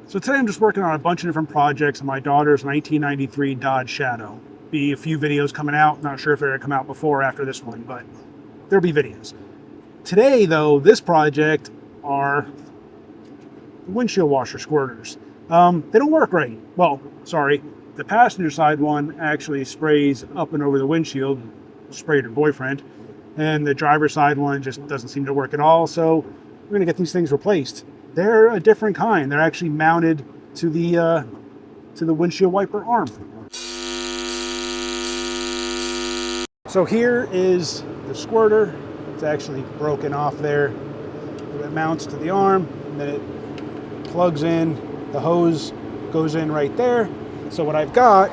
So today I'm just working on a bunch of different projects on my daughter's 1993 Dodge Shadow. Be a few videos coming out. Not sure if they're going to come out before or after this one, but there'll be videos. Today, though, this project are windshield washer squirters. They don't work right. Well, sorry. The passenger side one actually sprays up and over the windshield, sprayed her boyfriend, and the driver's side one just doesn't seem to work at all. So we're going to get these things replaced. They're a different kind. They're actually mounted to the windshield wiper arm. So here is the squirter. It's actually broken off there. It mounts to the arm, and then it plugs in. The hose goes in right there. So what I've got,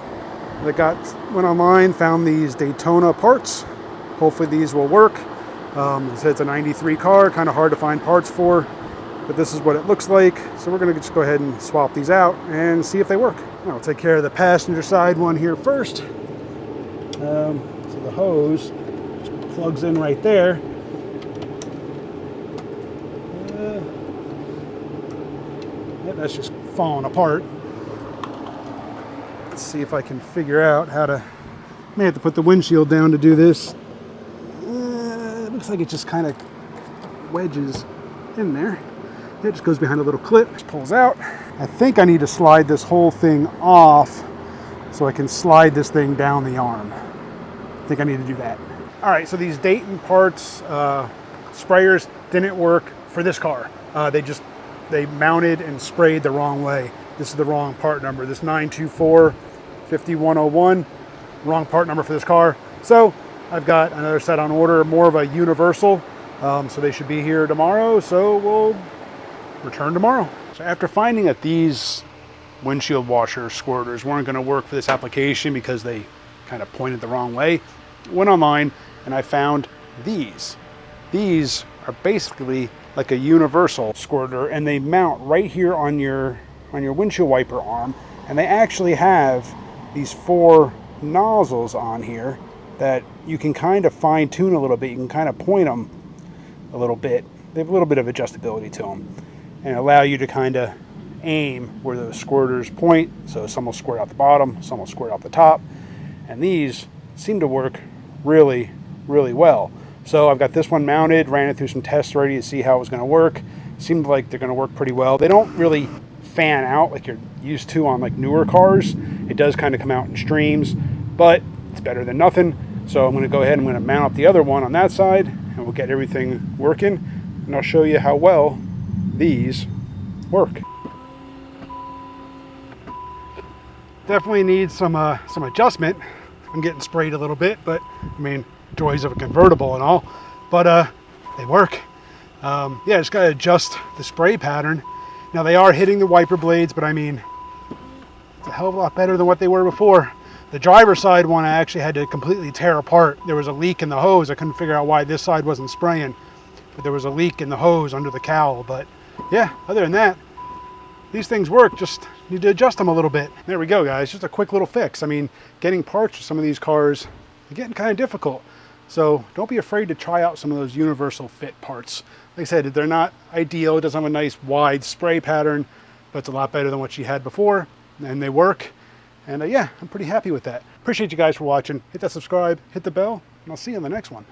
went online, found these Daytona parts. Hopefully these will work. It says it's a 93 car, kind of hard to find parts for, but this is what it looks like. So we're gonna just go ahead and swap these out and see if they work. I'll take care of the passenger side one here first. So the hose just plugs in right there. That's just falling apart. Let's see if I can figure out how to, may have to put the windshield down to do this. It looks like it just kind of wedges in there. It just goes behind a little clip, just pulls out. I think I need to slide this whole thing off so I can slide this thing down the arm. I think I need to do that. All right, so these Dayton parts sprayers didn't work for this car. They mounted and sprayed the wrong way. This is the wrong part number. This 924-5101, wrong part number for this car. So I've got another set on order, more of a universal. So they should be here tomorrow. So we'll return tomorrow. So after finding that these windshield washer squirters weren't going to work for this application because they kind of pointed the wrong way, I went online and I found these. These are basically like a universal squirter, and they mount right here on your windshield wiper arm, and they actually have these 4 nozzles on here that you can kind of fine tune a little bit. You can kind of point them a little bit. They have a little bit of adjustability to them and allow you to kind of aim where the squirters point. So some will squirt out the bottom, some will squirt out the top, and these seem to work really, really well. So I've got this one mounted, ran it through some tests already to see how it was going to work. Seemed like they're going to work pretty well. They don't really fan out like you're used to on like newer cars. It does kind of come out in streams, but it's better than nothing. So I'm going to go ahead and I'm going to mount up the other one on that side, and we'll get everything working, and I'll show you how well these work. Definitely needs some adjustment. I'm getting sprayed a little bit, but I mean, joys of a convertible and all, but they work. Yeah, just gotta adjust the spray pattern. Now they are hitting the wiper blades, but I mean, it's a hell of a lot better than what they were before. The driver's side one I actually had to completely tear apart. There was a leak in the hose. I couldn't figure out why this side wasn't spraying, but there was a leak in the hose under the cowl. But yeah, other than that, these things work. Just need to adjust them a little bit. There we go, guys. Just a quick little fix. I mean, getting parts for some of these cars, they're getting kind of difficult. So don't be afraid to try out some of those universal fit parts. Like I said, they're not ideal. It doesn't have a nice wide spray pattern, but it's a lot better than what she had before, and they work. And yeah, I'm pretty happy with that. Appreciate you guys for watching. Hit that subscribe, hit the bell, and I'll see you in the next one.